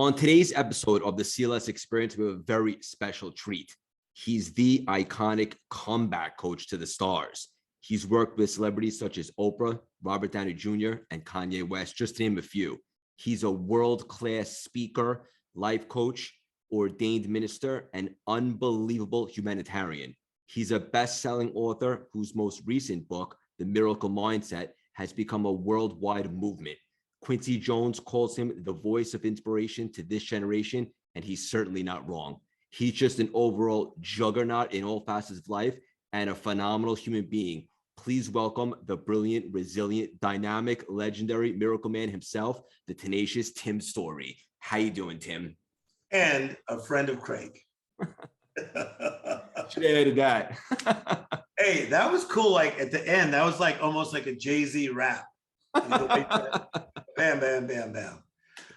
On today's episode of the CLS Experience, we have a very special treat. He's the iconic comeback coach to the stars. He's worked with celebrities such as Oprah, Robert Downey Jr., and Kanye West, just to name a few. He's a world-class speaker, life coach, ordained minister, and unbelievable humanitarian. He's a best-selling author whose most recent book, The Miracle Mindset, has become a worldwide movement. Quincy Jones calls him the voice of inspiration to this generation, and he's certainly not wrong. He's just an overall juggernaut in all facets of life and a phenomenal human being. Please welcome the brilliant, resilient, dynamic, legendary miracle man himself, the tenacious Tim Storey. How you doing, Tim? And a friend of Craig. Should have added that. Hey, that was cool. Like at the end, that was like almost like a Jay-Z rap. You know, bam, bam, bam, bam.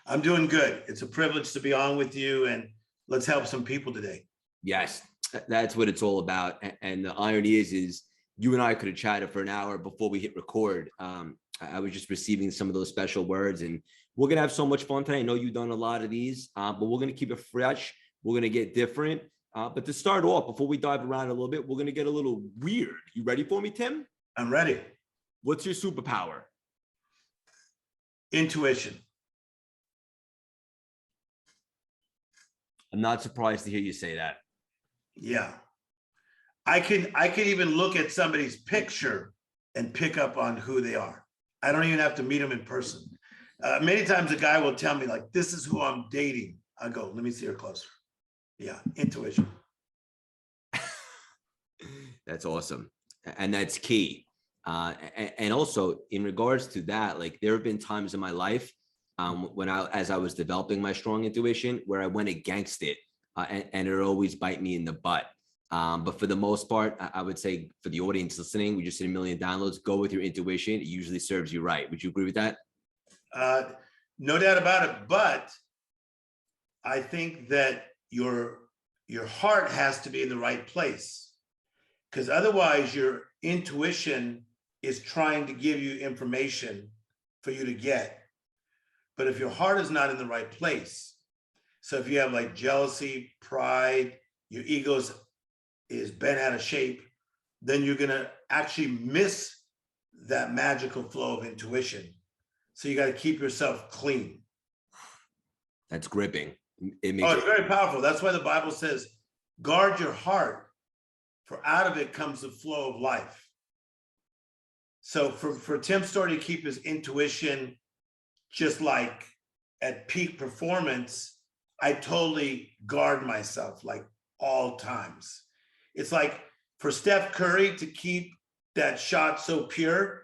I'm doing good. It's a privilege to be on with you, and let's help some people today. Yes, that's what it's all about. And the irony is you and I could have chatted for an hour before we hit record. I was just receiving some of those special words, and we're going to have so much fun today. I know you've done a lot of these, but we're going to keep it fresh. We're going to get different. But to start off, before we dive around a little bit, we're going to get a little weird. You ready for me, Tim? I'm ready. What's your superpower? Intuition. I'm not surprised to hear you say that. Yeah. I can even look at somebody's picture and pick up on who they are. I don't even have to meet them in person. Many times a guy will tell me, like, this is who I'm dating. I go, let me see her closer. Yeah, intuition. That's awesome. And that's key. And also in regards to that, like there have been times in my life as I was developing my strong intuition where I went against it and it always bite me in the butt. But for the most part, I would say for the audience listening, we just hit 1 million downloads, go with your intuition. It usually serves you right. Would you agree with that? No doubt about it. But I think that your heart has to be in the right place, because otherwise your intuition is trying to give you information for you to get. But if your heart is not in the right place, so if you have like jealousy, pride, your ego is bent out of shape, then you're gonna actually miss that magical flow of intuition. So you got to keep yourself clean. That's gripping. It's very powerful. That's why the Bible says, guard your heart, for out of it comes the flow of life. So for Tim Storey to keep his intuition just like at peak performance, I totally guard myself like all times. It's like for Steph Curry to keep that shot so pure,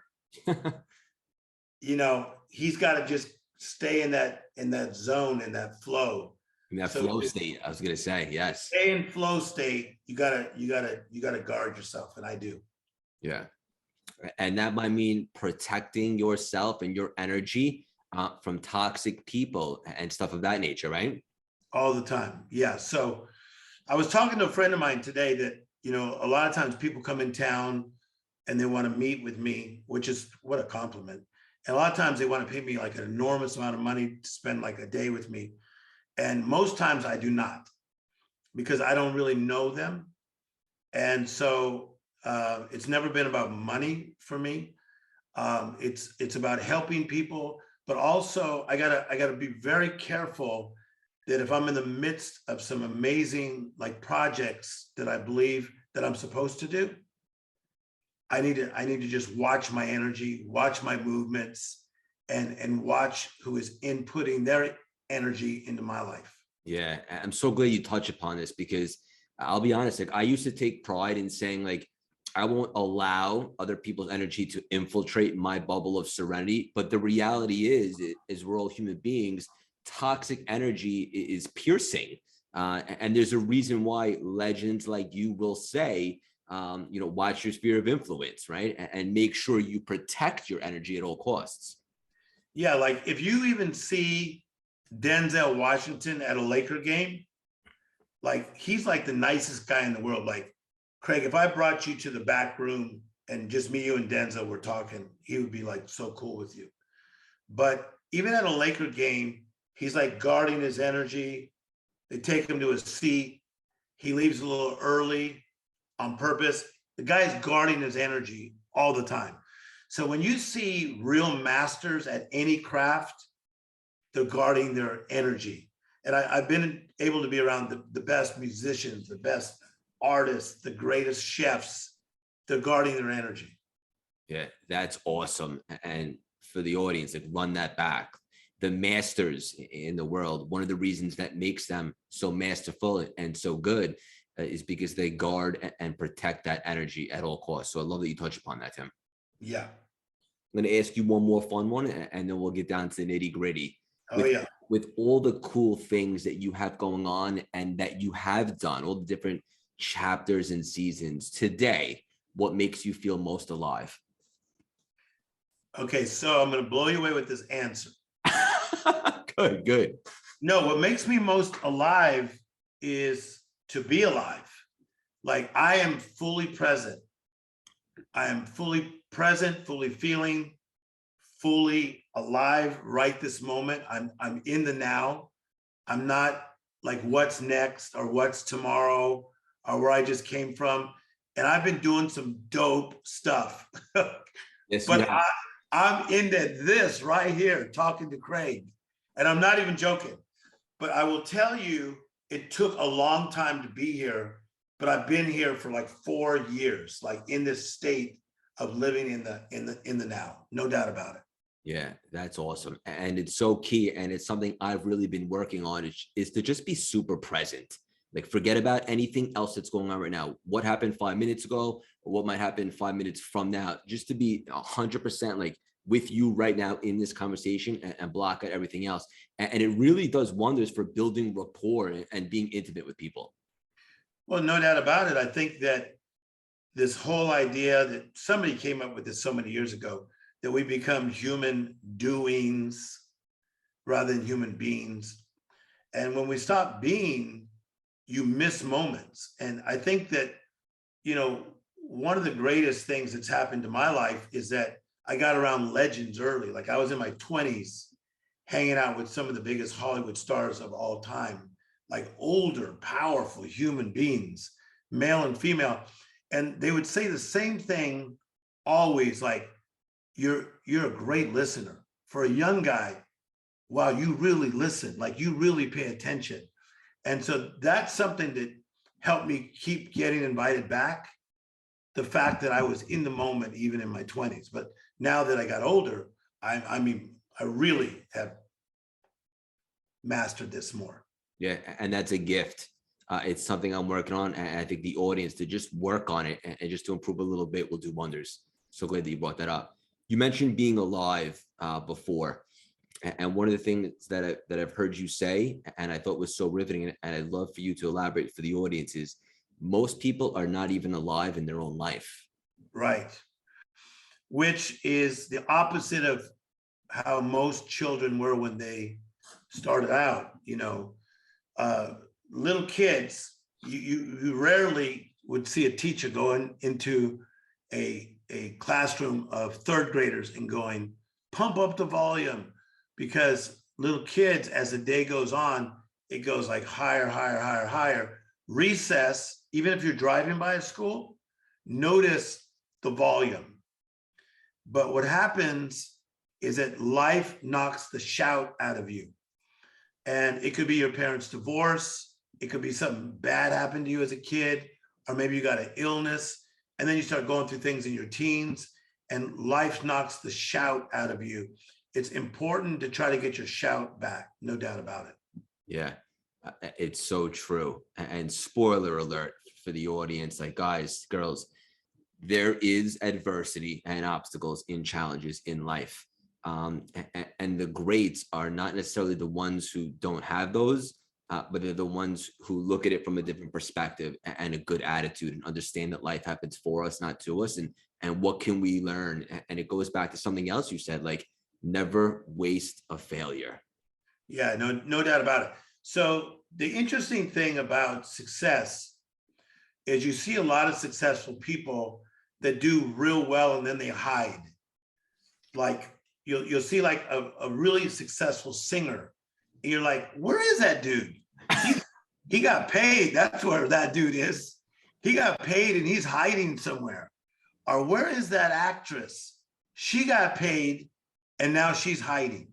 you know, he's got to just stay in that zone, in that flow. In that flow state, I was gonna say, yes. Stay in flow state. You gotta guard yourself, and I do. Yeah, and that might mean protecting yourself and your energy from toxic people and stuff of that nature, right? All the time, yeah. So I was talking to a friend of mine today that, you know, a lot of times people come in town and they want to meet with me, which is what a compliment. And a lot of times they want to pay me like an enormous amount of money to spend like a day with me. And most times I do not, because I don't really know them. And so it's never been about money for me. It's about helping people, but also I gotta be very careful that if I'm in the midst of some amazing like projects that I believe that I'm supposed to do, I need to just watch my energy, watch my movements, and watch who is inputting their energy into my life. Yeah, I'm so glad you touch upon this, because I'll be honest, like I used to take pride in saying like I won't allow other people's energy to infiltrate my bubble of serenity. But the reality is we're all human beings. Toxic energy is piercing, and there's a reason why legends like you will say, you know, watch your sphere of influence, right, and make sure you protect your energy at all costs. Yeah, like if you even see Denzel Washington at a Laker game, like he's like the nicest guy in the world. Like, Craig, if I brought you to the back room and just me, you and Denzel were talking, he would be like so cool with you. But even at a Laker game, He's like guarding his energy. They take him to a seat. He leaves a little early on purpose. The guy's guarding his energy all the time. So when you see real masters at any craft, they're guarding their energy. And I've been able to be around the best musicians, the best artists, the greatest chefs. They're guarding their energy. Yeah, that's awesome. And for the audience, like run that back. The masters in the world, one of the reasons that makes them so masterful and so good is because they guard and protect that energy at all costs. So I love that you touched upon that, Tim. Yeah. I'm going to ask you one more fun one, and then we'll get down to the nitty gritty. Oh, yeah. With all the cool things that you have going on and that you have done, all the different chapters and seasons today, what makes you feel most alive? Okay, so I'm going to blow you away with this answer. Good. No, what makes me most alive is to be alive. Like I am fully present. I am fully present, fully feeling, fully alive right this moment. I'm in the now. I'm not like what's next or what's tomorrow or where I just came from. And I've been doing some dope stuff. Yes, but I'm into this right here, talking to Craig. And I'm not even joking. But I will tell you, it took a long time to be here, but I've been here for like 4 years, like in this state of living in the now. No doubt about it. Yeah, that's awesome. And it's so key. And it's something I've really been working on is to just be super present. Like forget about anything else that's going on right now. What happened 5 minutes ago, or what might happen 5 minutes from now, just to be 100% like with you right now in this conversation and block out everything else. And it really does wonders for building rapport and being intimate with people. Well, no doubt about it. I think that this whole idea that somebody came up with this so many years ago, that we become human doings rather than human beings. And when we stop being, you miss moments. And I think that, you know, one of the greatest things that's happened to my life is that I got around legends early. Like I was in my 20s, hanging out with some of the biggest Hollywood stars of all time, like older, powerful human beings, male and female. And they would say the same thing always, like, you're a great listener. For a young guy, wow, you really listen, like you really pay attention. And so that's something that helped me keep getting invited back. The fact that I was in the moment, even in my 20s. But now that I got older, I mean, I really have mastered this more. Yeah, and that's a gift. It's something I'm working on. And I think the audience to just work on it and just to improve a little bit will do wonders. So glad that you brought that up. You mentioned being alive before. And one of the things that I've heard you say, and I thought was so riveting, and I'd love for you to elaborate for the audience, is most people are not even alive in their own life. Right. Which is the opposite of how most children were when they started out. You know, little kids, you rarely would see a teacher going into a classroom of third graders and going, pump up the volume, because little kids, as the day goes on, it goes like higher, higher, higher, higher. Recess, even if you're driving by a school, notice the volume. But what happens is that life knocks the shout out of you. And it could be your parents' divorce. It could be something bad happened to you as a kid, or maybe you got an illness, and then you start going through things in your teens, and life knocks the shout out of you. It's important to try to get your shout back, no doubt about it. Yeah, it's so true. And spoiler alert for the audience, like guys, girls, there is adversity and obstacles in challenges in life. And the greats are not necessarily the ones who don't have those, but they're the ones who look at it from a different perspective and a good attitude and understand that life happens for us, not to us. And what can we learn? And it goes back to something else you said, like never waste a failure. Yeah, no doubt about it. So the interesting thing about success is you see a lot of successful people that do real well and then they hide. Like you'll see like a really successful singer, And you're like, where is that dude? He got paid. That's where that dude is. He got paid and he's hiding somewhere. Or where is that actress? She got paid and now she's hiding.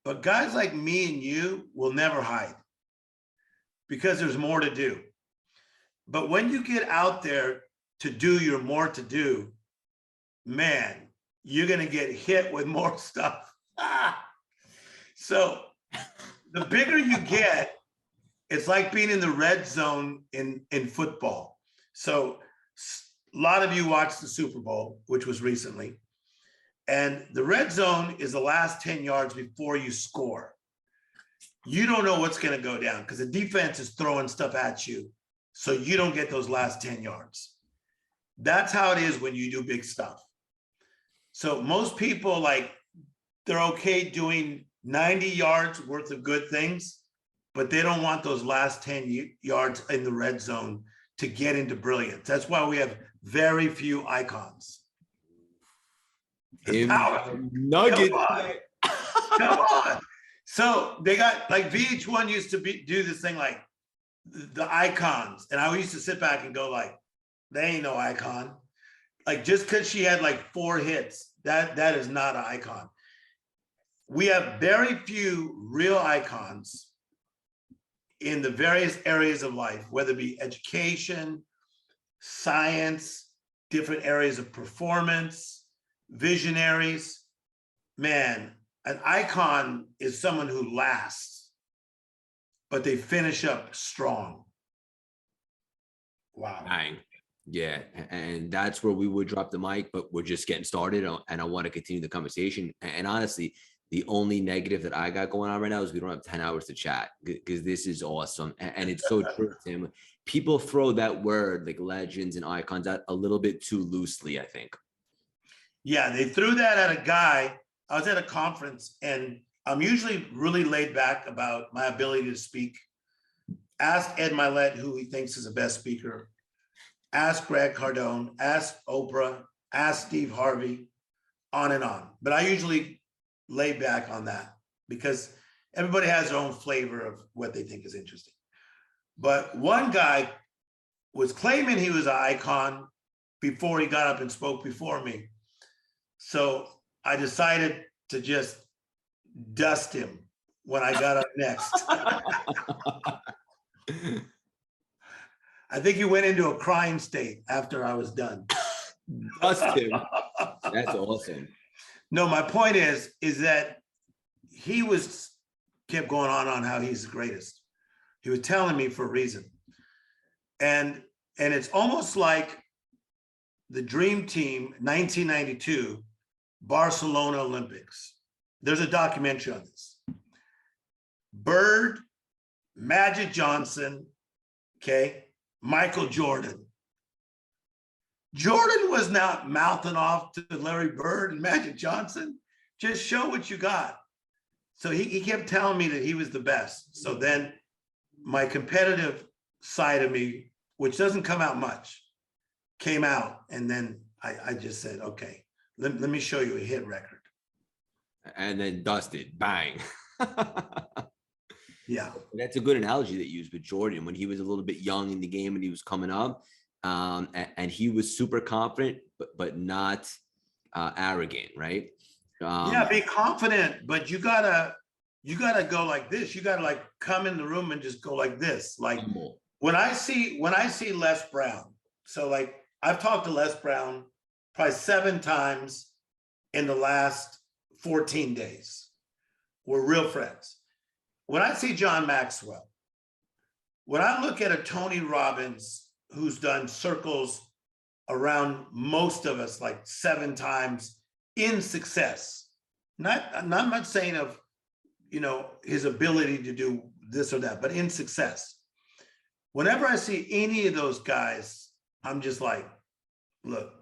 But guys like me and you will never hide because there's more to do. But when you get out there to do your more to do, man, you're going to get hit with more stuff. So the bigger you get, it's like being in the red zone in football. So a lot of you watched the Super Bowl, which was recently. And the red zone is the last 10 yards before you score. You don't know what's going to go down because the defense is throwing stuff at you. So you don't get those last 10 yards. That's how it is when you do big stuff. So most people, like, they're okay doing 90 yards worth of good things, but they don't want those last 10 yards in the red zone to get into brilliance. That's why we have very few icons. Nugget. Come on. So they got, like, VH1 used to do this thing like the icons. And I used to sit back and go like, they ain't no icon. Like, just because she had like 4 hits, that is not an icon. We have very few real icons in the various areas of life, whether it be education, science, different areas of performance, visionaries. Man, an icon is someone who lasts, but they finish up strong. Wow. Bang. Yeah, and that's where we would drop the mic, but we're just getting started, and I want to continue the conversation. And honestly, the only negative that I got going on right now is we don't have 10 hours to chat, because this is awesome. And it's so true, Tim. People throw that word like legends and icons out a little bit too loosely, I think. Yeah, they threw that at a guy. I was at a conference, and I'm usually really laid back about my ability to speak. Ask Ed Milet who he thinks is the best speaker. Ask Greg Cardone, ask Oprah, ask Steve Harvey, on and on. But I usually lay back on that because everybody has their own flavor of what they think is interesting. But one guy was claiming he was an icon before he got up and spoke before me. So I decided to just dust him when I got up next. I think he went into a crying state after I was done. Dust him. That's awesome. No, my point is that he kept going on how he's the greatest. He was telling me for a reason. And it's almost like the Dream Team, 1992, Barcelona Olympics. There's a documentary on this. Bird, Magic Johnson, okay, Michael Jordan. Jordan was not mouthing off to Larry Bird and Magic Johnson. Just show what you got. So he kept telling me that he was the best. So then my competitive side of me, which doesn't come out much, came out. And then I just said, okay, let me show you a hit record. And then dusted, bang. Yeah. That's a good analogy that you used with Jordan when he was a little bit young in the game and he was coming up. And he was super confident, but not arrogant, right? Yeah, be confident, but you gotta go like this. You gotta like come in the room and just go like this. Like when I see Les Brown, so like I've talked to Les Brown probably 7 times in the last 14 days. We're real friends. When I see John Maxwell, when I look at a Tony Robbins who's done circles around most of us like 7 times in success, I'm not saying of, his ability to do this or that, but in success. Whenever I see any of those guys, I'm just like, look,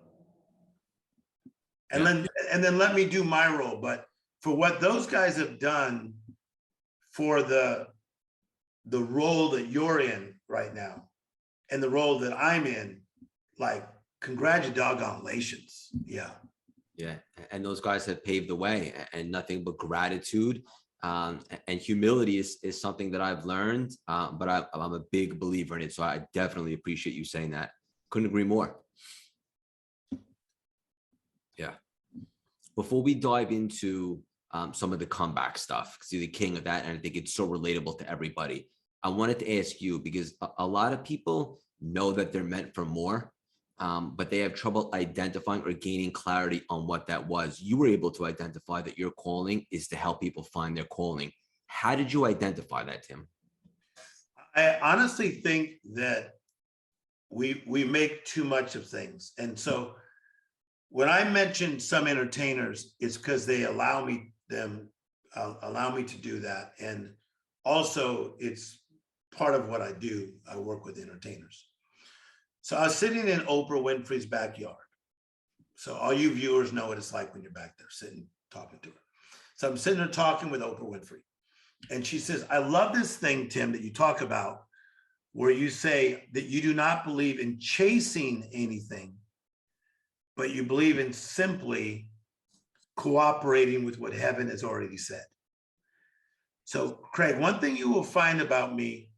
and then let me do my role. But for what those guys have done for the role that you're in right now and the role that I'm in, like, congratulations. Yeah. Yeah. And those guys have paved the way, and nothing but gratitude And humility is something that I've learned, but I'm a big believer in it. So I definitely appreciate you saying that. Couldn't agree more. Yeah. Before we dive into some of the comeback stuff, because you're the king of that, and I think it's so relatable to everybody, I wanted to ask you, because a lot of people know that they're meant for more, but they have trouble identifying or gaining clarity on what that was. You were able to identify that your calling is to help people find their calling. How did you identify that, Tim? I honestly think that we make too much of things. And so when I mentioned some entertainers, it's because they allow me to do that. And also it's part of what I do. I work with entertainers. So I was sitting in Oprah Winfrey's backyard. So all you viewers know what it's like when you're back there sitting, talking to her. So I'm sitting there talking with Oprah Winfrey. And she says, I love this thing, Tim, that you talk about, where you say that you do not believe in chasing anything, but you believe in simply cooperating with what heaven has already said. So, Craig, one thing you will find about me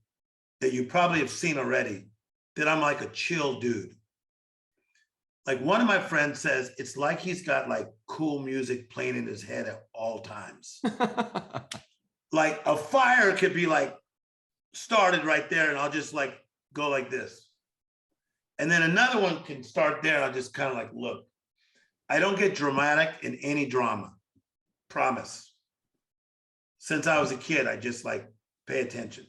that you probably have seen already, that I'm like a chill dude. Like one of my friends says, it's like he's got like cool music playing in his head at all times. Like a fire could be like started right there and I'll just like go like this. And then another one can start there and I'll just kind of like, look, I don't get dramatic in any drama, promise. Since I was a kid, I just like pay attention.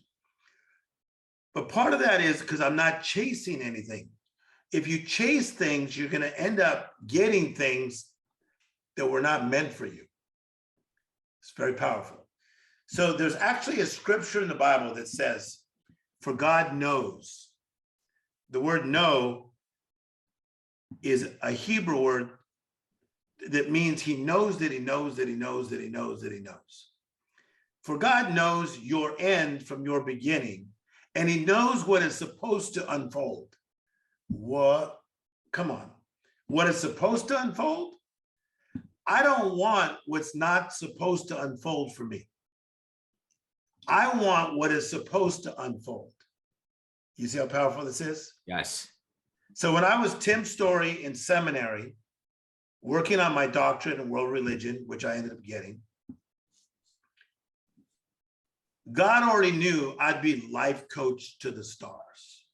But part of that is because I'm not chasing anything. If you chase things, you're going to end up getting things that were not meant for you. It's very powerful. So there's actually a scripture in the Bible that says, for God knows. The word know is a Hebrew word that means he knows that he knows that he knows that he knows that he knows. For God knows your end from your beginning, and he knows what is supposed to unfold. What? Come on. What is supposed to unfold? I don't want what's not supposed to unfold for me. I want what is supposed to unfold. You see how powerful this is? Yes. So when I was Tim Storey in seminary, working on my doctorate in world religion, which I ended up getting, God already knew I'd be life coach to the stars.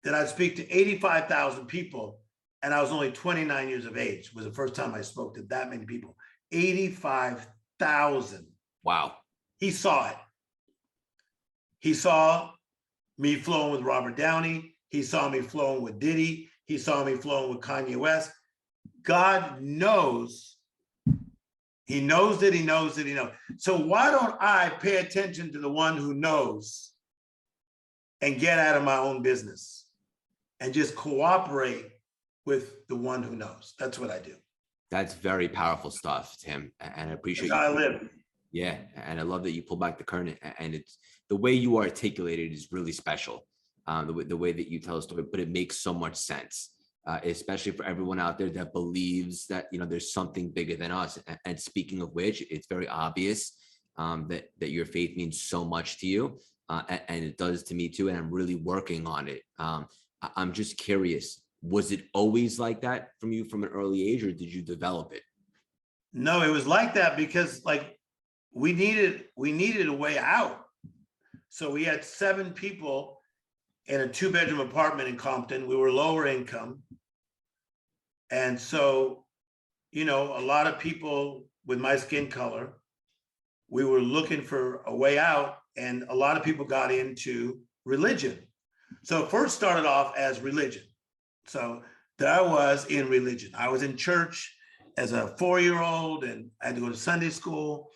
That I'd speak to 85,000 people, and I was only 29 years of age. It was the first time I spoke to that many people. 85,000. Wow. He saw it. He saw me flowing with Robert Downey. He saw me flowing with Diddy. He saw me flowing with Kanye West. God knows. He knows that he knows that he knows. So why don't I pay attention to the one who knows and get out of my own business and just cooperate with the one who knows? That's what I do. That's very powerful stuff, Tim. And I appreciate That's how I live. Yeah. And I love that you pull back the curtain, and it's the way you articulate it is really special. The way that you tell a story, but it makes so much sense. Especially for everyone out there that believes that, you know, there's something bigger than us. And speaking of which, it's very obvious that your faith means so much to you, and it does to me too. And I'm really working on it. I'm just curious, was it always like that from you from an early age, or did you develop it? No, it was like that because like we needed a way out. So we had 7 people in a 2-bedroom apartment in Compton. We were lower income. And so, you know, a lot of people with my skin color, we were looking for a way out, and a lot of people got into religion. So it first started off as religion. So there I was in religion. I was in church as a 4-year-old, and I had to go to Sunday school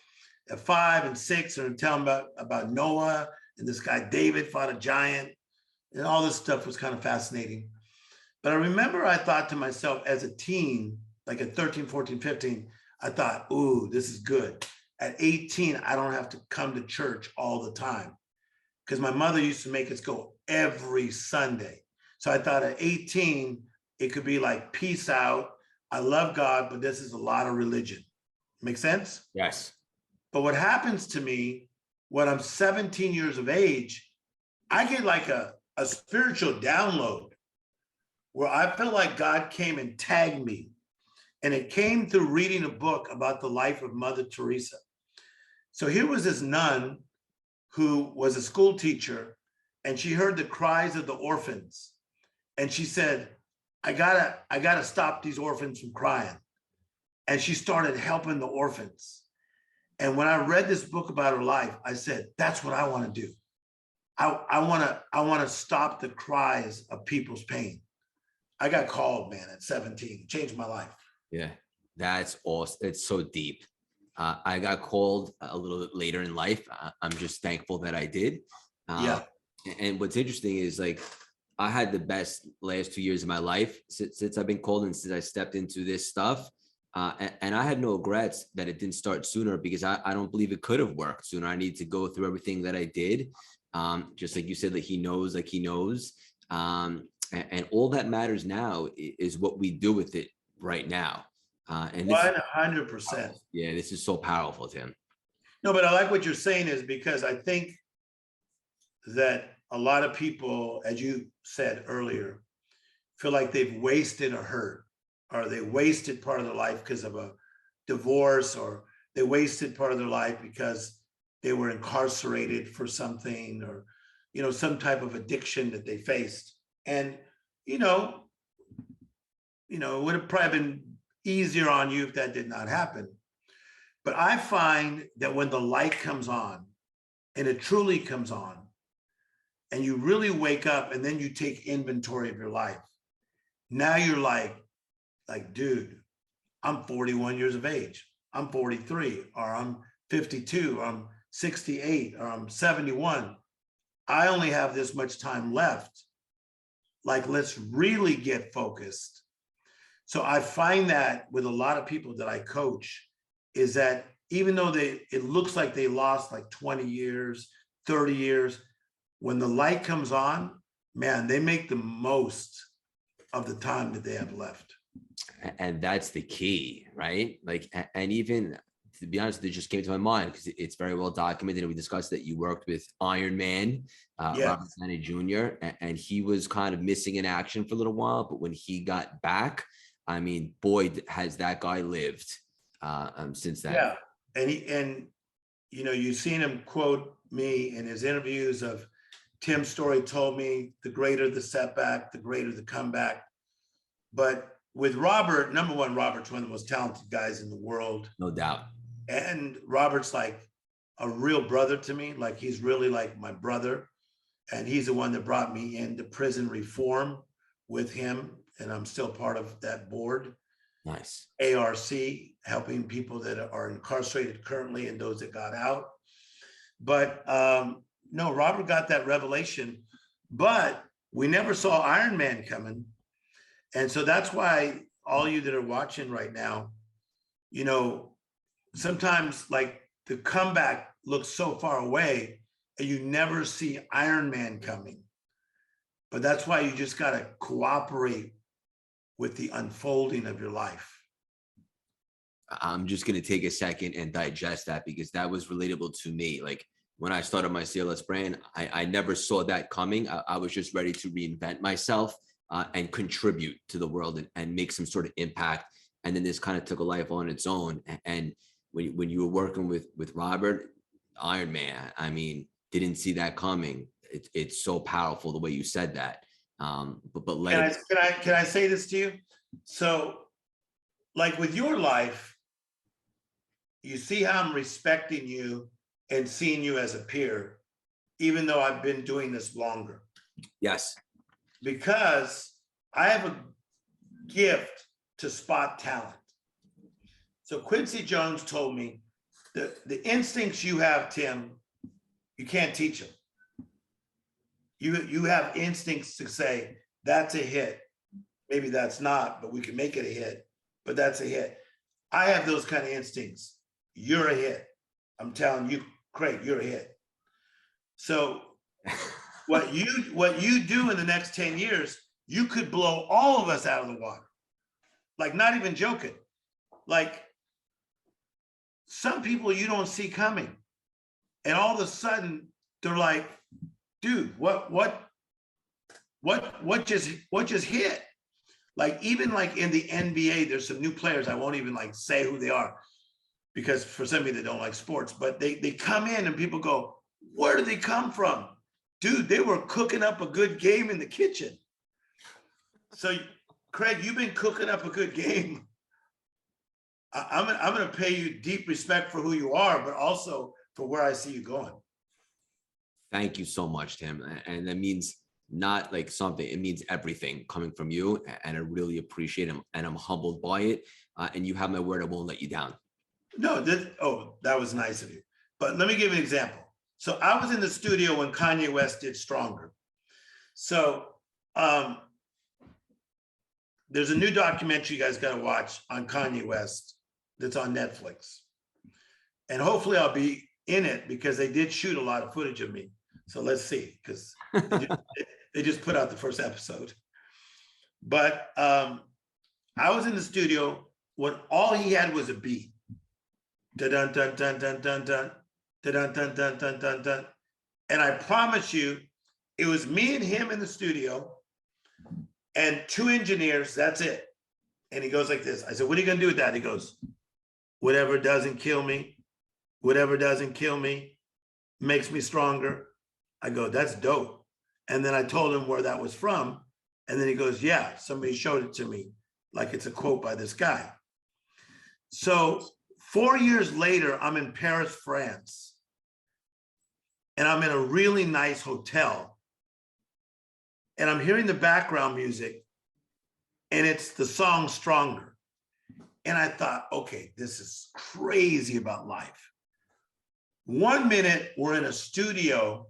at 5 and 6 and tell them about Noah, and this guy David fought a giant, and all this stuff was kind of fascinating. But I remember I thought to myself as a teen, like at 13, 14, 15, I thought, ooh, this is good. At 18, I don't have to come to church all the time, because my mother used to make us go every Sunday. So I thought at 18, it could be like, peace out. I love God, but this is a lot of religion. Make sense? Yes. But what happens to me when I'm 17 years of age, I get like a spiritual download where I felt like God came and tagged me. And it came through reading a book about the life of Mother Teresa. So here was this nun who was a school teacher, and she heard the cries of the orphans. And she said, I gotta stop these orphans from crying. And she started helping the orphans. And when I read this book about her life, I said, that's what I want to do. I want to stop the cries of people's pain. I got called, man, at 17. It changed my life. Yeah, that's awesome. It's so deep. I got called a little bit later in life. I'm just thankful that I did. Yeah. And what's interesting is like, I had the best last 2 years of my life since I've been called and since I stepped into this stuff. And I had no regrets that it didn't start sooner, because I don't believe it could have worked sooner. I need to go through everything that I did. Just like you said, that he knows, like he knows. And all that matters now is what we do with it right now. And 100%. Yeah, this is so powerful, Tim. No, but I like what you're saying, is because I think that a lot of people, as you said earlier, feel like they've wasted a hurt, or they wasted part of their life because of a divorce, or they wasted part of their life because they were incarcerated for something, or, you know, some type of addiction that they faced. And, you know, it would have probably been easier on you if that did not happen. But I find that when the light comes on, and it truly comes on, and you really wake up, and then you take inventory of your life, now you're like, dude, I'm 41 years of age, I'm 43, or I'm 52, or I'm 68, or I'm 71. I only have this much time left. Like, let's really get focused. So I find that with a lot of people that I coach, is that even though it looks like they lost like 20 years, 30 years, when the light comes on, man, they make the most of the time that they have left. And that's the key, right? Like, and even to be honest, it just came to my mind because it's very well documented. And we discussed that you worked with Iron Man, Yes. Robert Downey Jr., and he was kind of missing in action for a little while. But when he got back, I mean, boy, has that guy lived since then. Yeah. And you've seen him quote me in his interviews of, Tim Storey told me, the greater the setback, the greater the comeback. But with Robert, number one, Robert's one of the most talented guys in the world. No doubt. And Robert's like a real brother to me. Like, he's really like my brother. And he's the one that brought me into prison reform with him. And I'm still part of that board. Nice. ARC, helping people that are incarcerated currently and those that got out. But no, Robert got that revelation, but we never saw Iron Man coming. And so that's why all you that are watching right now, sometimes like the comeback looks so far away and you never see Iron Man coming. But that's why you just got to cooperate with the unfolding of your life. I'm just going to take a second and digest that, because that was relatable to me. Like, when I started my CLS brand, I never saw that coming. I was just ready to reinvent myself and contribute to the world and make some sort of impact. And then this kind of took a life on its own. And when you were working with Robert, Iron Man, I mean, didn't see that coming. It's so powerful the way you said that. But can I say this to you? So, like with your life, you see how I'm respecting you and seeing you as a peer, even though I've been doing this longer. Yes. Because I have a gift to spot talent. So Quincy Jones told me that the instincts you have, Tim, you can't teach them. You have instincts to say, that's a hit. Maybe that's not, but we can make it a hit, but that's a hit. I have those kind of instincts. You're a hit. I'm telling you, Craig, you're a hit. So what you do in the next 10 years, you could blow all of us out of the water. Like, not even joking. Like, some people you don't see coming. And all of a sudden they're like, dude, what just hit? Like, even like in the NBA, there's some new players. I won't even like say who they are, because for some of you that don't like sports, but they come in and people go, where do they come from? Dude, they were cooking up a good game in the kitchen. So Craig, you've been cooking up a good game. I'm going to pay you deep respect for who you are, but also for where I see you going. Thank you so much, Tim. And that means not like something, it means everything coming from you. And I really appreciate it. And I'm humbled by it. And you have my word, I won't let you down. No, that was nice of you. But let me give you an example. So I was in the studio when Kanye West did Stronger. So there's a new documentary you guys got to watch on Kanye West that's on Netflix. And hopefully I'll be in it, because they did shoot a lot of footage of me. So let's see, because they just put out the first episode. But I was in the studio when all he had was a beat. Dun dun dun dun dun dun dun dun dun dun dun dun. And I promise you, it was me and him in the studio and 2 engineers, that's it. And he goes like this. I said, what are you gonna do with that? He goes, whatever doesn't kill me, whatever doesn't kill me makes me stronger. I go, that's dope. And then I told him where that was from. And then he goes, yeah, somebody showed it to me, like it's a quote by this guy. So 4 years later, I'm in Paris, France, and I'm in a really nice hotel, and I'm hearing the background music, and it's the song Stronger. And I thought, okay, this is crazy about life. 1 minute we're in a studio,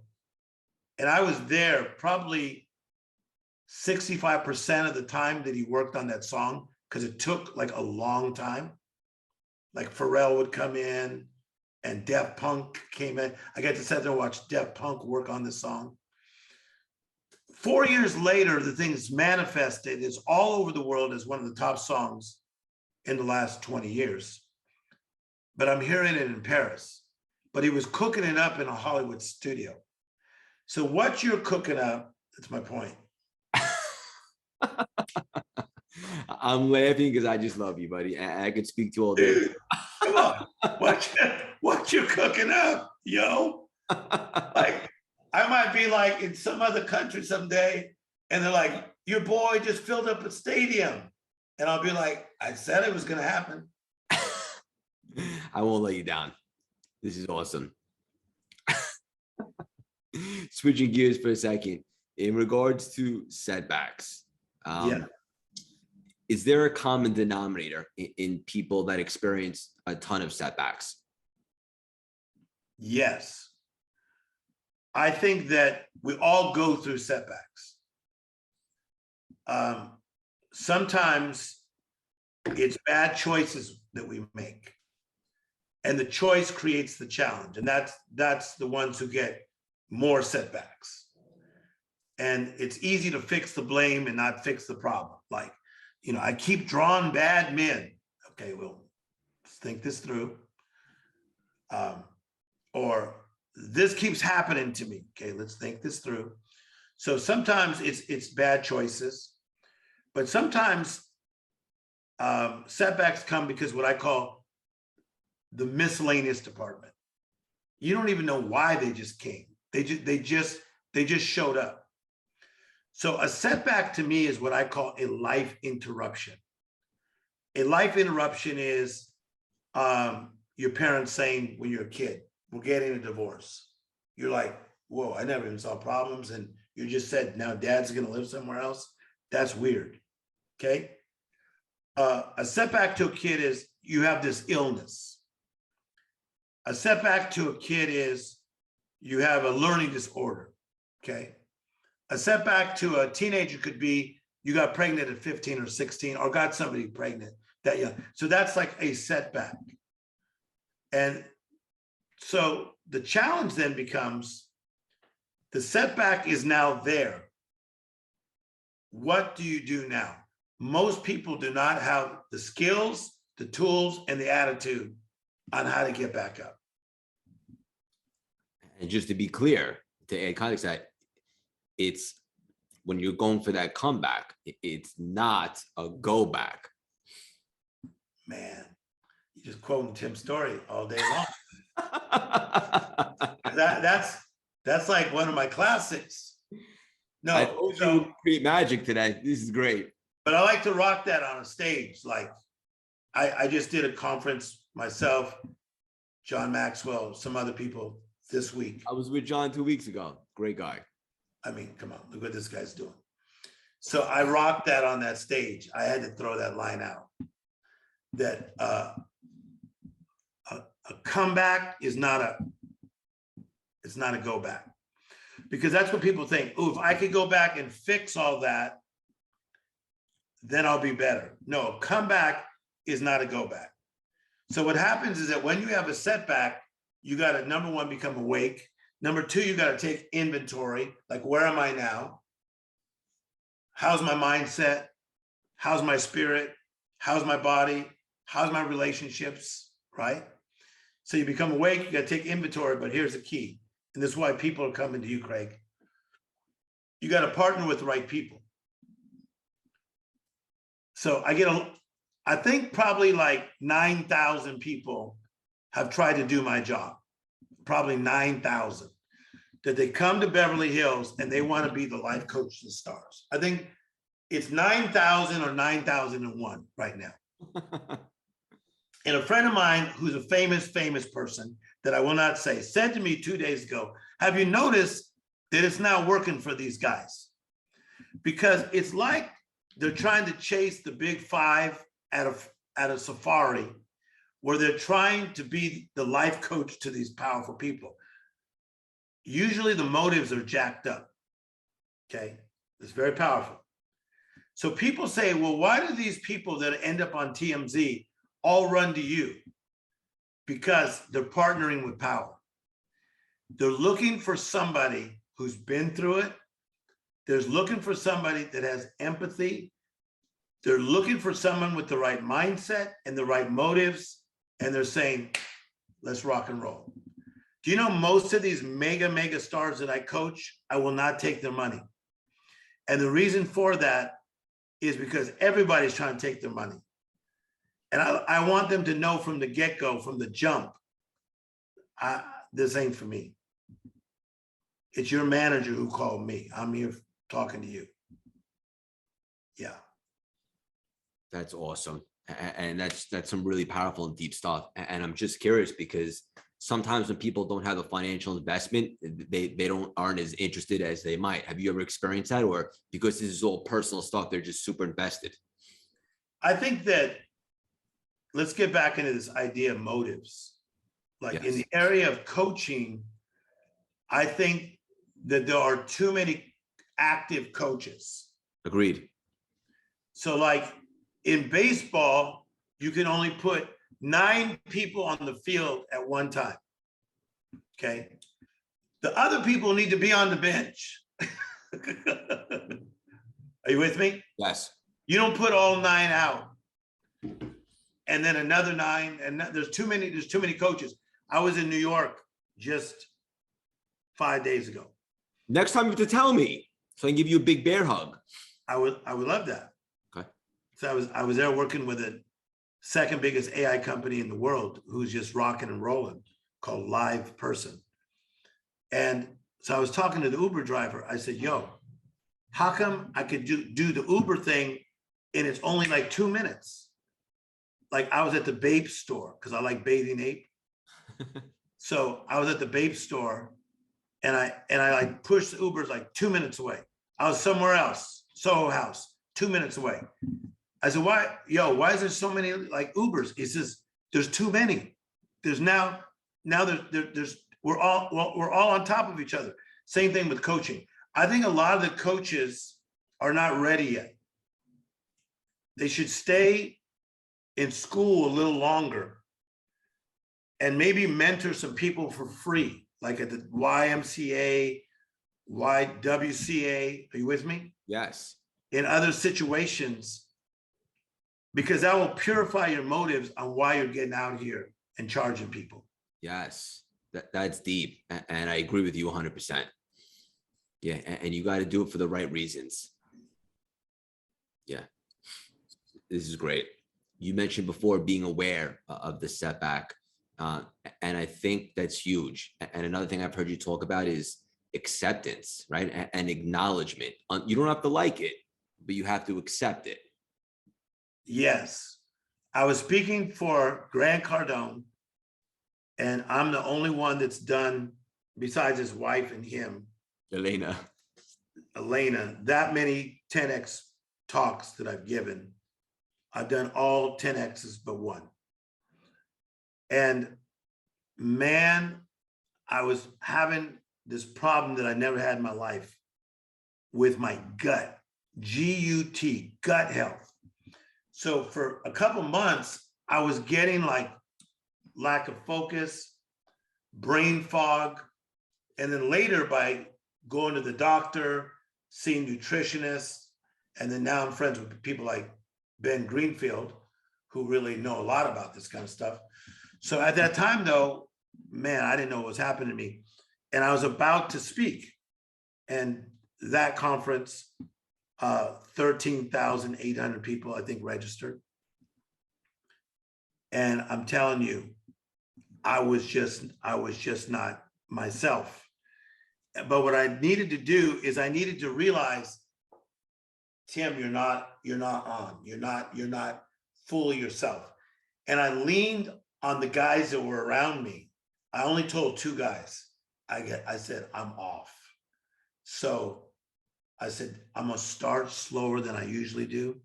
and I was there probably 65% of the time that he worked on that song, because it took like a long time. Like Pharrell would come in and Def Punk came in. I got to sit there and watch Def Punk work on this song. 4 years later, the thing's manifested. It's all over the world as one of the top songs in the last 20 years. But I'm hearing it in Paris. But he was cooking it up in a Hollywood studio. So what you're cooking up, that's my point. I'm laughing because I just love you, buddy. I could speak to you all day. Dude, come on. What you cooking up, yo? Like, I might be like in some other country someday, and they're like, your boy just filled up a stadium. And I'll be like, I said it was going to happen. I won't let you down. This is awesome. Switching gears for a second, in regards to setbacks, is there a common denominator in people that experience a ton of setbacks? Yes. I think that we all go through setbacks. Sometimes it's bad choices that we make, and the choice creates the challenge, and that's the ones who get more setbacks. And it's easy to fix the blame and not fix the problem. Like, I keep drawing bad men. Okay, well, let's think this through. Or this keeps happening to me. Okay, let's think this through. So sometimes it's bad choices, but sometimes setbacks come because what I call the miscellaneous department. You don't even know why they just came. They just showed up. So a setback to me is what I call a life interruption. A life interruption is your parents saying when you're a kid, we're getting a divorce. You're like, whoa, I never even saw problems. And you just said, now dad's gonna live somewhere else. That's weird, okay? A setback to a kid is you have this illness. A setback to a kid is you have a learning disorder, okay? A setback to a teenager could be you got pregnant at 15 or 16 or got somebody pregnant that young. So that's like a setback. And so the challenge then becomes the setback is now there. What do you do now? Most people do not have the skills, the tools, and the attitude on how to get back up. And just to be clear, to add context, that it's when you're going for that comeback, it's not a go back. Man, you just quoting Tim Storey all day long. That's like one of my classics. No, I told you to create magic today. This is great. But I like to rock that on a stage. Like I just did a conference myself, John Maxwell, some other people this week. I was with John 2 weeks ago. Great guy. I mean, come on, look what this guy's doing. So I rocked that on that stage. I had to throw that line out. That a comeback is not a, it's not a go back. Because that's what people think. Oh, if I could go back and fix all that, then I'll be better. No, comeback is not a go back. So what happens is that when you have a setback, you got to, number one, become awake. Number two, you got to take inventory. Like, where am I now? How's my mindset? How's my spirit? How's my body? How's my relationships, right? So you become awake, you got to take inventory, but here's the key. And this is why people are coming to you, Craig. You got to partner with the right people. So I think probably like 9,000 people have tried to do my job. Probably 9,000. That they come to Beverly Hills and they want to be the life coach to the stars. I think it's 9,000 or 9,001 right now. And a friend of mine who's a famous person that I will not say said to me 2 days ago, have you noticed that it's now working for these guys? Because it's like they're trying to chase the big five at a safari where they're trying to be the life coach to these powerful people. Usually the motives are jacked up, okay? It's very powerful. So people say, well, why do these people that end up on TMZ all run to you? Because they're partnering with power. They're looking for somebody who's been through it. They're looking for somebody that has empathy. They're looking for someone with the right mindset and the right motives. And they're saying, let's rock and roll. Do you know most of these mega stars that I coach, I will not take their money. And the reason for that is because everybody's trying to take their money. And I want them to know from the get-go, from the jump, this ain't for me. It's your manager who called me. I'm here talking to you. Yeah. That's awesome. And that's some really powerful and deep stuff. And I'm just curious because sometimes when people don't have a financial investment, they aren't as interested as they might. Have you ever experienced that? Or because this is all personal stuff, they're just super invested? I think that, let's get back into this idea of motives. Like in the area of coaching, I think that there are too many active coaches. Agreed. So like in baseball, you can only put 9 people on the field at one time, okay? The other people need to be on the bench. Are you with me? Yes. You don't put all 9 out and then another 9, and there's too many coaches. I was in New York just 5 days ago. Next time you have to tell me so I can give you a big bear hug. I would love that. Okay. So I was there working with the second biggest AI company in the world who's just rocking and rolling, called Live Person. And so I was talking to the Uber driver. I said, yo, how come I could do the Uber thing and it's only like 2 minutes? Like I was at the Bape store because I like bathing ape. So I was at the Bape store and I like pushed the Ubers like 2 minutes away. I was somewhere else, Soho House, 2 minutes away. I said, why is there so many like Ubers? He says, there's too many. There's now we're all on top of each other. Same thing with coaching. I think a lot of the coaches are not ready yet. They should stay in school a little longer and maybe mentor some people for free, like at the YMCA, YWCA. Are you with me? Yes. In other situations, because that will purify your motives on why you're getting out here and charging people. Yes, that's deep. And I agree with you 100%. Yeah. And you got to do it for the right reasons. Yeah. This is great. You mentioned before being aware of the setback. And I think that's huge. And another thing I've heard you talk about is acceptance, right? And acknowledgement. You don't have to like it, but you have to accept it. Yes. I was speaking for Grant Cardone, and I'm the only one that's done, besides his wife and him, Elena, that many 10X talks that I've given. I've done all 10Xs but one. And man, I was having this problem that I never had in my life with my gut, G-U-T, gut health. So for a couple months, I was getting like lack of focus, brain fog. And then later by going to the doctor, seeing nutritionists, and then now I'm friends with people like Ben Greenfield, who really know a lot about this kind of stuff. So at that time though, man, I didn't know what was happening to me. And I was about to speak. And that conference, 13,800 people, I think, registered. And I'm telling you, I was just not myself. But what I needed to do is I needed to realize, Tim, you're not fully yourself. And I leaned on the guys that were around me. I only told two guys. I said, I'm off. So I said, I'm gonna start slower than I usually do.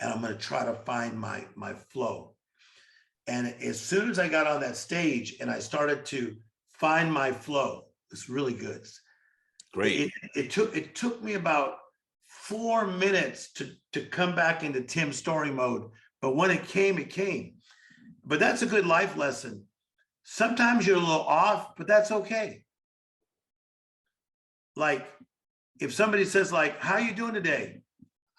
And I'm gonna try to find my flow. And as soon as I got on that stage and I started to find my flow, it's really good. Great. It took me about 4 minutes to come back into Tim Storey mode. But when it came, it came. But that's a good life lesson. Sometimes you're a little off, but that's okay. Like if somebody says like, how you doing today?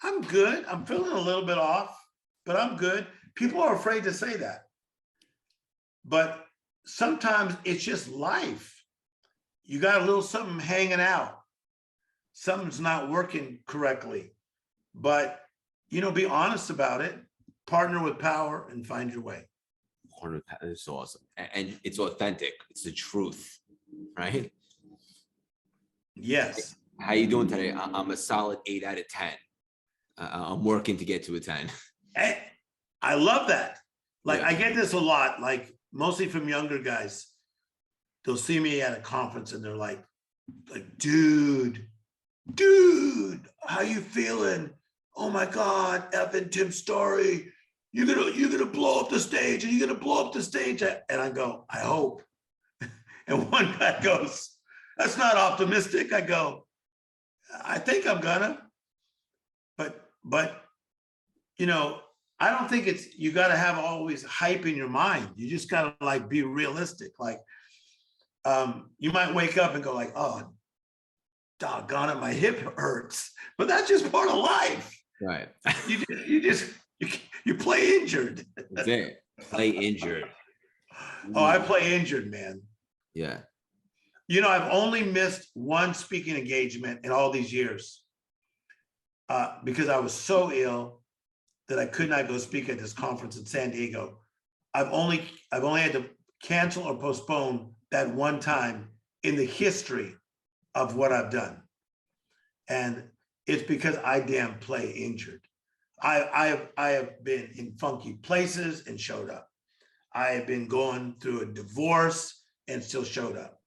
I'm good. I'm feeling a little bit off, but I'm good. People are afraid to say that. But sometimes it's just life. You got a little something hanging out. Something's not working correctly. But, be honest about it. Partner with power and find your way. It's awesome. And it's authentic. It's the truth, right? Yes. How you doing today? I'm a solid 8 out of 10. I'm working to get to a 10. I love that. Like, yeah. I get this a lot, like mostly from younger guys. They'll see me at a conference and they're like, dude, how you feeling? Oh my God, effing Tim Storey. You're gonna blow up the stage and you're gonna blow up the stage. And I go, I hope. And one guy goes, that's not optimistic. I go, I think I'm gonna. But I don't think you got to have always hype in your mind. You just got to like be realistic. Like, you might wake up and go like, oh, doggone it, my hip hurts. But that's just part of life. Right. You play injured. That's it. Play injured. Oh, I play injured, man. Yeah. I've only missed one speaking engagement in all these years because I was so ill that I could not go speak at this conference in San Diego. I've only had to cancel or postpone that one time in the history of what I've done. And it's because I damn play injured. I have been in funky places and showed up. I have been going through a divorce and still showed up.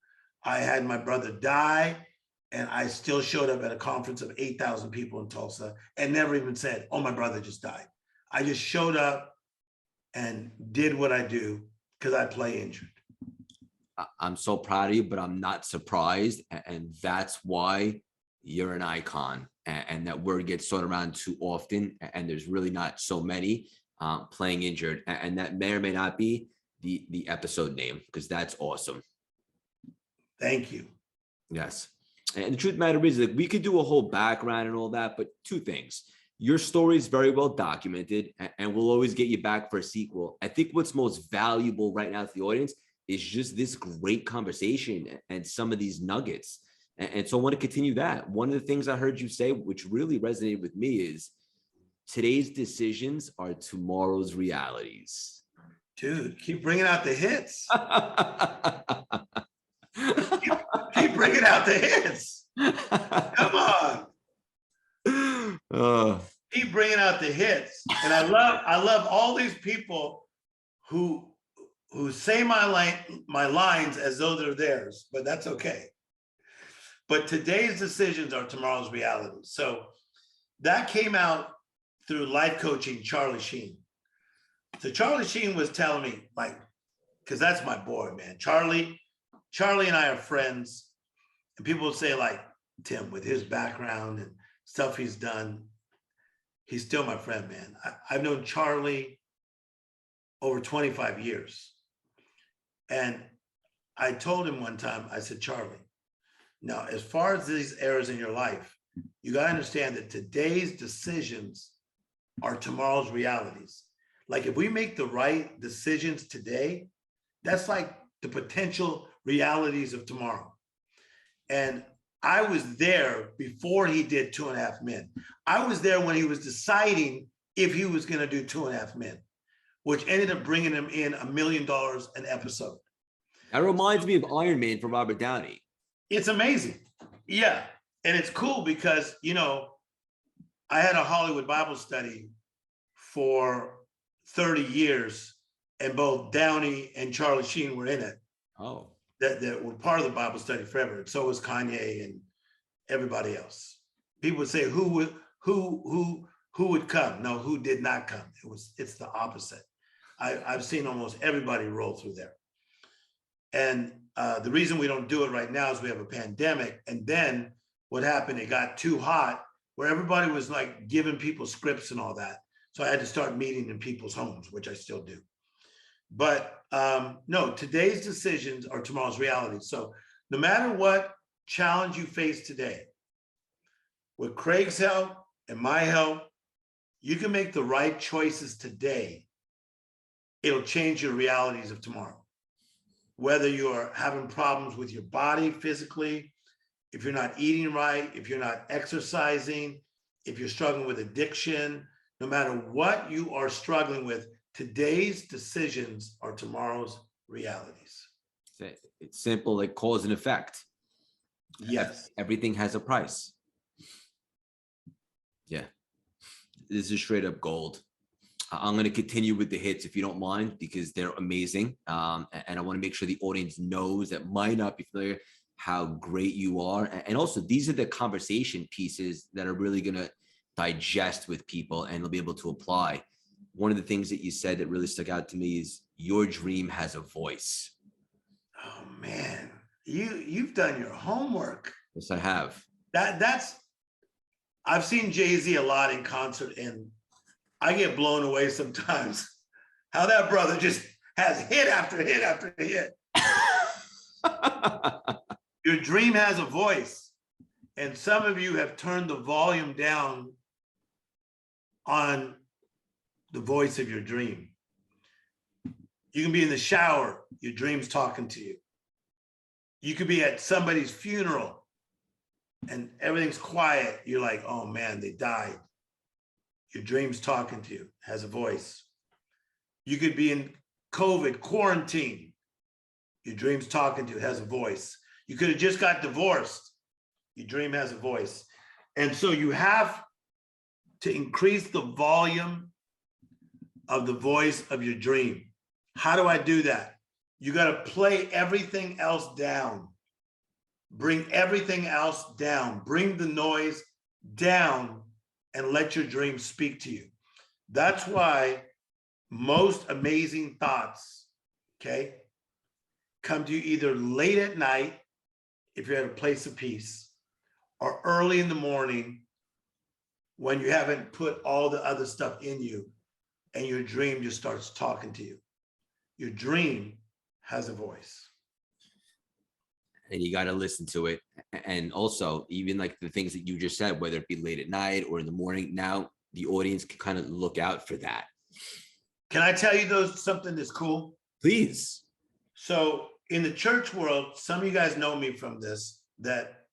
I had my brother die and I still showed up at a conference of 8,000 people in Tulsa and never even said, oh, my brother just died. I just showed up and did what I do because I play injured. I'm so proud of you, but I'm not surprised. And that's why you're an icon. And that word gets thrown around too often. And there's really not so many playing injured. And that may or may not be the episode name, because that's awesome. Thank you. Yes. And the truth of the matter is, like, we could do a whole background and all that, but two things. Your story is very well documented, and we'll always get you back for a sequel. I think what's most valuable right now to the audience is just this great conversation and some of these nuggets. And so I want to continue that. One of the things I heard you say, which really resonated with me, is today's decisions are tomorrow's realities. Dude, keep bringing out the hits. keep bringing out the hits. Come on. Keep bringing out the hits. And I love all these people who say my lines as though they're theirs, but that's okay. But today's decisions are tomorrow's reality. So that came out through life coaching, Charlie Sheen. So Charlie Sheen was telling me, like, because that's my boy, man. Charlie and I are friends. And people will say, like, Tim, with his background and stuff he's done, he's still my friend, man. I've known Charlie over 25 years. And I told him one time, I said, Charlie, now, as far as these errors in your life, you got to understand that today's decisions are tomorrow's realities. Like if we make the right decisions today, that's like the potential realities of tomorrow. And I was there before he did 2.5 Men. I was there when he was deciding if he was going to do 2.5 Men, which ended up bringing him in $1 million an episode. That reminds me of Iron Man from Robert Downey. It's amazing. Yeah. And it's cool because, you know, I had a Hollywood Bible study for 30 years and both Downey and Charlie Sheen were in it. Oh. That were part of the Bible study forever. And so was Kanye and everybody else. People would say, who would come? No, who did not come? It's the opposite. I've seen almost everybody roll through there. And the reason we don't do it right now is we have a pandemic. And then what happened, it got too hot where everybody was like giving people scripts and all that. So I had to start meeting in people's homes, which I still do. But no, today's decisions are tomorrow's reality. So no matter what challenge you face today, with Craig's help and my help, you can make the right choices today. It'll change your realities of tomorrow. Whether you're having problems with your body physically, if you're not eating right, if you're not exercising, if you're struggling with addiction, no matter what you are struggling with, today's decisions are tomorrow's realities. It's simple, like cause and effect. Yes. Everything has a price. Yeah. This is straight up gold. I'm going to continue with the hits if you don't mind, because they're amazing. And I want to make sure the audience knows that might not be familiar how great you are. And also, these are the conversation pieces that are really going to digest with people and they'll be able to apply. One of the things that you said that really stuck out to me is your dream has a voice. Oh man, you've done your homework. Yes, I have. I've seen Jay-Z a lot in concert and I get blown away sometimes how that brother just has hit after hit after hit. Your dream has a voice. And some of you have turned the volume down on the voice of your dream. You can be in the shower, your dream's talking to you. You could be at somebody's funeral and everything's quiet. You're like, oh man, they died. Your dream's talking to you, has a voice. You could be in COVID quarantine. Your dream's talking to you, has a voice. You could have just got divorced. Your dream has a voice. And so you have to increase the volume of the voice of your dream. How do I do that? You got to play everything else down. Bring everything else down. Bring the noise down and let your dream speak to you. That's why most amazing thoughts, okay, come to you either late at night, if you're at a place of peace, or early in the morning when you haven't put all the other stuff in you and your dream just starts talking to you. Your dream has a voice. And you got to listen to it. And also, even like the things that you just said, whether it be late at night or in the morning, now the audience can kind of look out for that. Can I tell you something that's cool? Please. So in the church world, some of you guys know me from this, that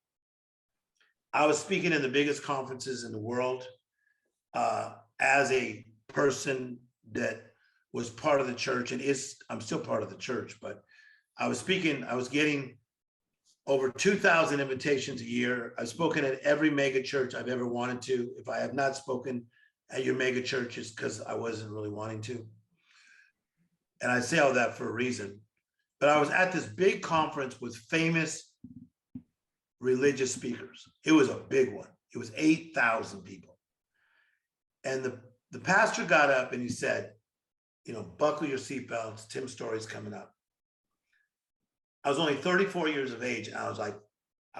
I was speaking in the biggest conferences in the world as a person that was part of the church, and I'm still part of the church, but I was getting over 2,000 invitations a year. I've spoken at every mega church I've ever wanted to. If I have not spoken at your mega church, it's because I wasn't really wanting to. And I say all that for a reason. But I was at this big conference with famous religious speakers. It was a big one. It was 8,000 people. And the pastor got up and he said, buckle your seatbelts, Tim Storey's coming up. I was only 34 years of age, and I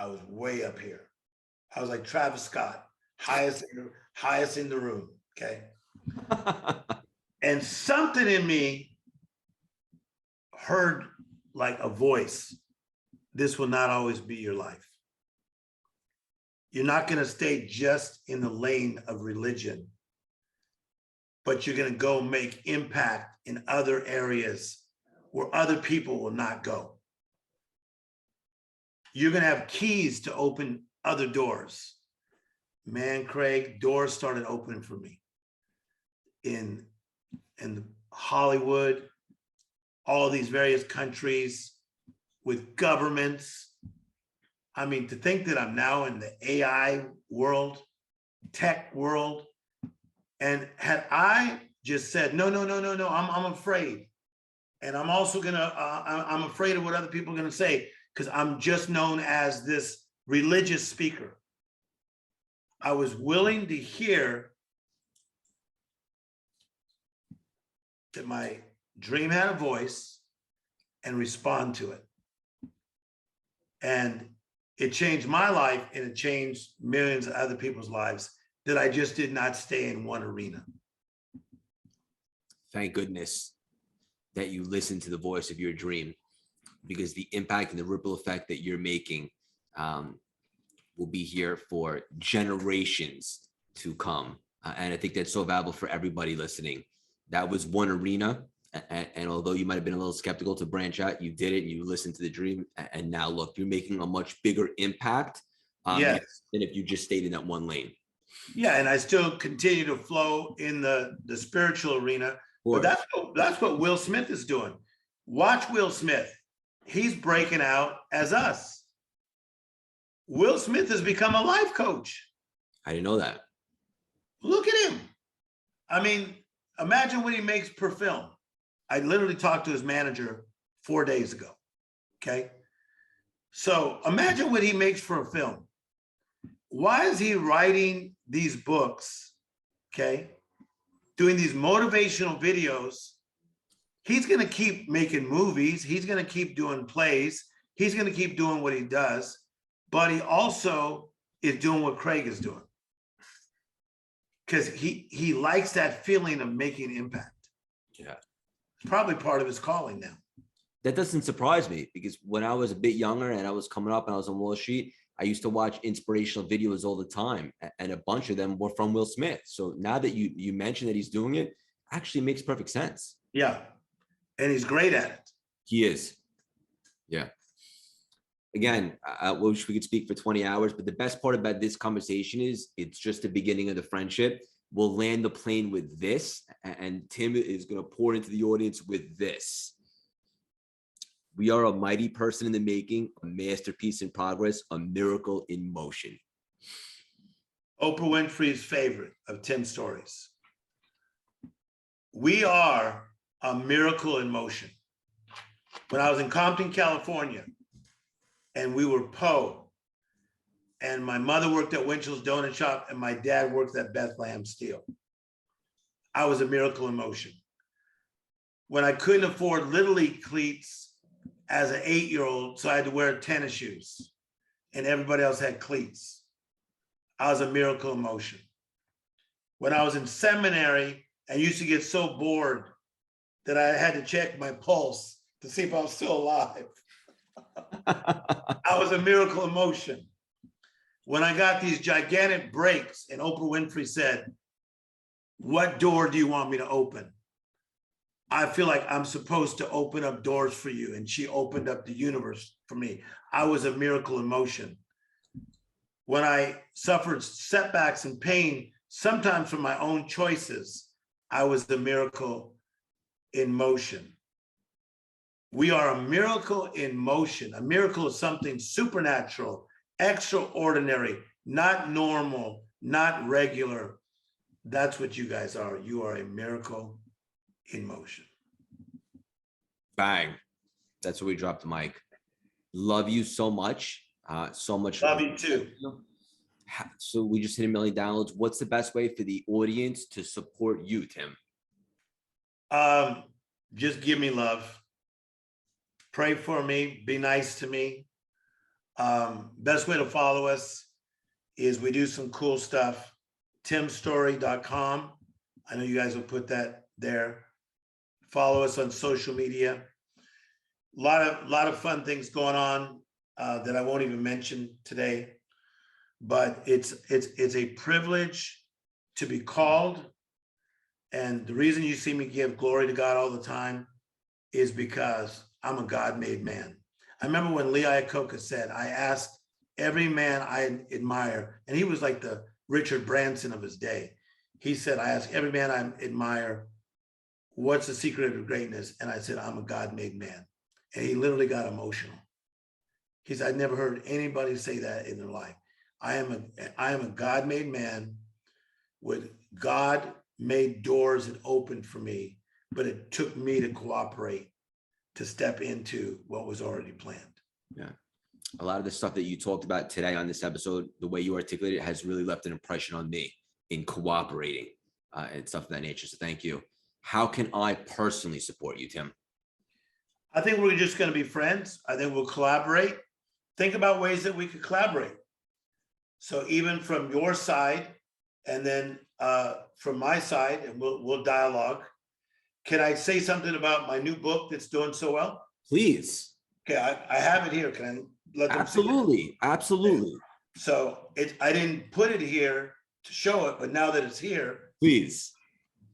was way up here. I was like Travis Scott, highest in the room, okay? And something in me heard like a voice, this will not always be your life. You're not gonna stay just in the lane of religion, but you're gonna go make impact in other areas where other people will not go. You're gonna have keys to open other doors. Man, Craig, doors started opening for me in Hollywood, all these various countries with governments. I mean, to think that I'm now in the AI world, tech world, and had I just said, no, I'm afraid. And I'm also I'm afraid of what other people are gonna say, because I'm just known as this religious speaker. I was willing to hear that my dream had a voice and respond to it. And it changed my life, and it changed millions of other people's lives, that I just did not stay in one arena. Thank goodness that you listened to the voice of your dream, because the impact and the ripple effect that you're making will be here for generations to come. And I think that's so valuable for everybody listening. That was one arena. And although you might have been a little skeptical to branch out, you did it, and you listened to the dream. And now look, you're making a much bigger impact Yes. than if you just stayed in that one lane. Yeah, and I still continue to flow in the spiritual arena. But that's what Will Smith is doing. Watch Will Smith. He's breaking out as us. Will Smith has become a life coach. I didn't know that. Look at him. I mean, imagine what he makes per film. I literally talked to his manager 4 days ago, okay? So imagine what he makes for a film. Why is he writing these books, okay? Doing these motivational videos? He's gonna keep making movies. He's gonna keep doing plays. He's gonna keep doing what he does, but he also is doing what Craig is doing, because he likes that feeling of making impact. Yeah. It's probably part of his calling now. That doesn't surprise me, because when I was a bit younger and I was coming up and I was on Wall Street, I used to watch inspirational videos all the time, and a bunch of them were from Will Smith. So now that you mentioned that he's doing it, actually makes perfect sense. Yeah, and he's great at it. He is. Yeah. Again, I wish we could speak for 20 hours, but the best part about this conversation is it's just the beginning of the friendship. We'll land the plane with this, and Tim is going to pour into the audience with this. We are a mighty person in the making, a masterpiece in progress, a miracle in motion. Oprah Winfrey's favorite of Tim Storey's. We are a miracle in motion. When I was in Compton, California, and we were Poe, and my mother worked at Winchell's Donut Shop, and my dad worked at Bethlehem Steel, I was a miracle in motion. When I couldn't afford Little League cleats as an 8-year-old, so I had to wear tennis shoes, and everybody else had cleats, I was a miracle in motion. When I was in seminary, I used to get so bored that I had to check my pulse to see if I was still alive. I was a miracle in motion. When I got these gigantic breaks, and Oprah Winfrey said, what door do you want me to open? I feel like I'm supposed to open up doors for you. And she opened up the universe for me. I was a miracle in motion. When I suffered setbacks and pain, sometimes from my own choices, I was the miracle in motion. We are a miracle in motion. A miracle is something supernatural, extraordinary, not normal, not regular. That's what you guys are. You are a miracle in motion. Bang. That's where we dropped the mic. Love you so much. So much. Love you too. So we just hit 1 million downloads. What's the best way for the audience to support you, Tim? Just give me love. Pray for me. Be nice to me. Best way to follow us is we do some cool stuff. timstorey.com. I know you guys will put that there. Follow us on social media. A lot of fun things going on that I won't even mention today. But it's a privilege to be called. And the reason you see me give glory to God all the time is because I'm a God-made man. I remember when Lee Iacocca said, I asked every man I admire, and he was like the Richard Branson of his day. He said, I asked every man I admire, what's the secret of greatness? And I said, I'm a God-made man. And he literally got emotional. He said, I'd never heard anybody say that in their life. I am a God-made man with God-made doors that opened for me, but it took me to cooperate to step into what was already planned. Yeah. A lot of the stuff that you talked about today on this episode, the way you articulated it has really left an impression on me in cooperating and stuff of that nature. So thank you. How can I personally support you, Tim? I think we're just going to be friends. I think we'll collaborate. Think about ways that we could collaborate. So even from your side, and then from my side, and we'll dialogue. Can I say something about my new book that's doing so well? Please. Okay, I have it here. Can I let them Absolutely. see it? Absolutely. So I didn't put it here to show it, but now that it's here, Please.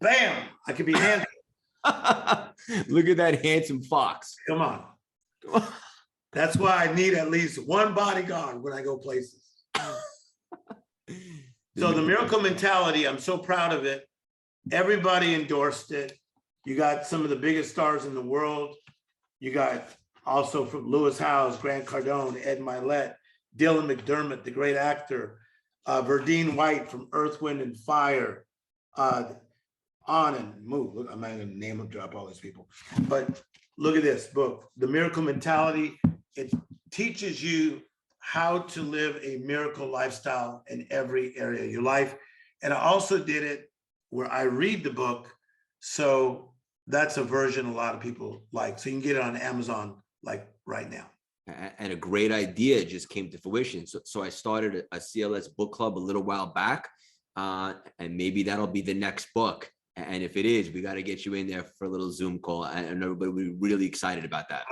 bam, I can be handsome. Look at that handsome fox. Come on. That's why I need at least one bodyguard when I go places. So the miracle mentality, I'm so proud of it. Everybody endorsed it. You got some of the biggest stars in the world. You got also from Lewis Howes, Grant Cardone, Ed Milet, Dylan McDermott, the great actor, Verdine White from Earth, Wind, and Fire, on and move. Look, I'm not going to name and drop all these people. But look at this book, The Miracle Mentality. It teaches you how to live a miracle lifestyle in every area of your life. And I also did it where I read the book. So that's a version a lot of people like. So you can get it on Amazon like right now. And a great idea just came to fruition. So I started a CLS book club a little while back, and maybe that'll be the next book. And if it is, we got to get you in there for a little Zoom call, and everybody will be really excited about that.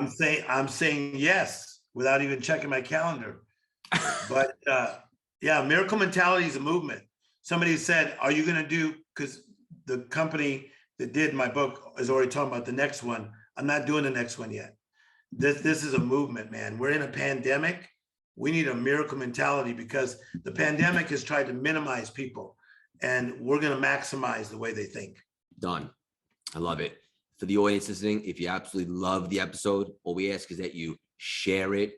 I'm saying yes without even checking my calendar. But yeah, miracle mentality is a movement. Somebody said, are you going to do, because the company that did my book is already talking about the next one. I'm not doing the next one yet. This is a movement, man. We're in a pandemic. We need a miracle mentality because the pandemic has tried to minimize people, and we're going to maximize the way they think. Done. I love it. For the audience listening, if you absolutely love the episode, all we ask is that you share it,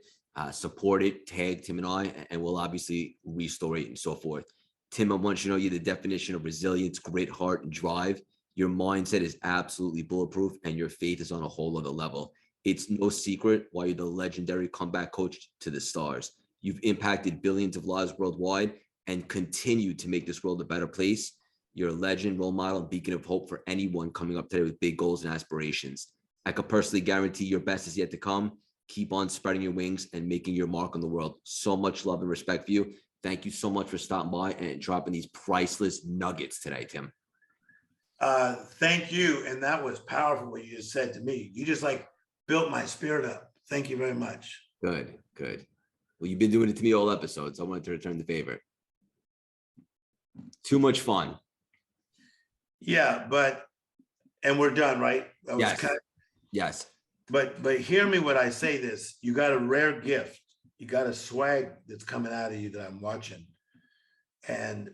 support it, tag Tim and I, and we'll obviously restore it and so forth. Tim, I want you to know you're the definition of resilience, grit, heart, and drive. Your mindset is absolutely bulletproof, and your faith is on a whole other level. It's no secret why you're the legendary comeback coach to the stars. You've impacted billions of lives worldwide and continue to make this world a better place. You're a legend, role model, and beacon of hope for anyone coming up today with big goals and aspirations. I could personally guarantee your best is yet to come. Keep on spreading your wings and making your mark on the world. So much love and respect for you. Thank you so much for stopping by and dropping these priceless nuggets today, Tim. Thank you. And that was powerful what you just said to me. You just like built my spirit up. Thank you very much. Good, good. Well, you've been doing it to me all episodes. I wanted to return the favor. Too much fun. Yeah, and we're done, right? That was Yes. cut. Yes. But hear me when I say this. You got a rare gift. You got a swag that's coming out of you that I'm watching. And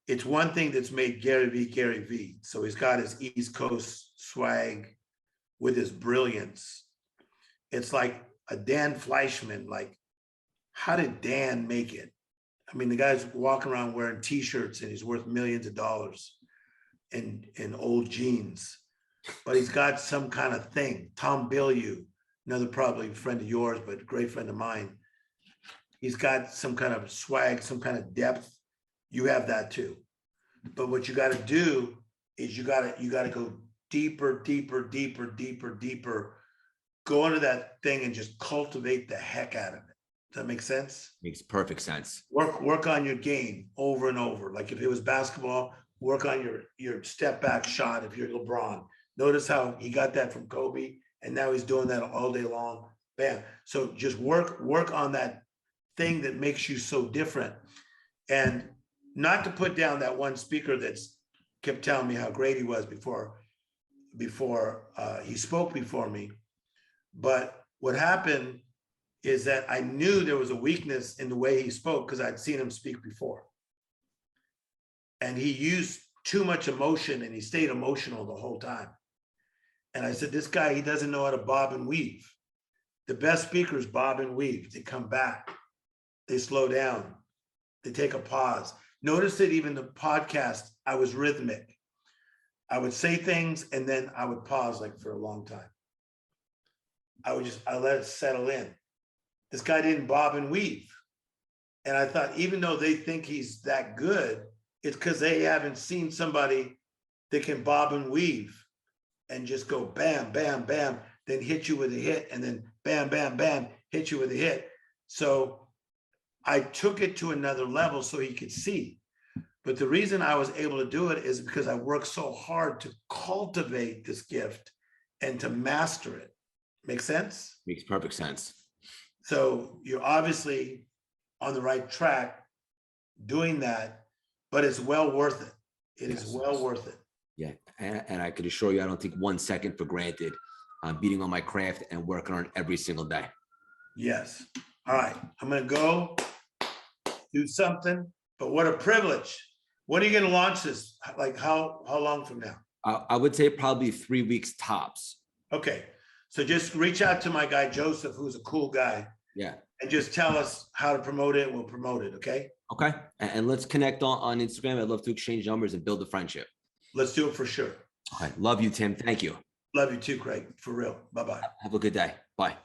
it's one thing that's made Gary V. So he's got his East Coast swag with his brilliance. It's like a Dan Fleischman. Like, how did Dan make it? I mean, the guy's walking around wearing T-shirts and he's worth millions of dollars in old jeans, but he's got some kind of thing. Tom Bilyeu, another probably friend of yours, but a great friend of mine. He's got some kind of swag, some kind of depth. You have that too. But what you got to do is you got to go deeper. Go into that thing and just cultivate the heck out of it. Does that make sense? Makes perfect sense. Work on your game over and over. Like if it was basketball, work on your step back shot. If you're LeBron, notice how he got that from Kobe, and now he's doing that all day long. Bam. So just work on that thing that makes you so different. And not to put down that one speaker that's kept telling me how great he was before he spoke before me. But what happened is that I knew there was a weakness in the way he spoke because I'd seen him speak before. And he used too much emotion and he stayed emotional the whole time. And I said, this guy, he doesn't know how to bob and weave. The best speakers bob and weave. They come back, they slow down, they take a pause. Notice that even the podcast, I was rhythmic. I would say things and then I would pause like for a long time. I let it settle in. This guy didn't bob and weave. And I thought, even though they think he's that good, it's because they haven't seen somebody that can bob and weave and just go bam, bam, bam, then hit you with a hit, and then bam, bam, bam, hit you with a hit. So I took it to another level so he could see. But the reason I was able to do it is because I worked so hard to cultivate this gift and to master it. Make sense? Makes perfect sense. So you're obviously on the right track doing that, but it's well worth it. It is well worth it. Yeah. And I could assure you, I don't take 1 second for granted. I'm beating on my craft and working on it every single day. Yes. All right. I'm going to go do something, but what a privilege. When are you going to launch this? Like how long from now? I would say probably 3 weeks tops. Okay. So just reach out to my guy, Joseph, who's a cool guy. Yeah. And just tell us how to promote it. We'll promote it. Okay. Okay. And let's connect on Instagram. I'd love to exchange numbers and build a friendship. Let's do it for sure. Okay. Love you, Tim. Thank you. Love you too, Craig. For real. Bye-bye. Have a good day. Bye.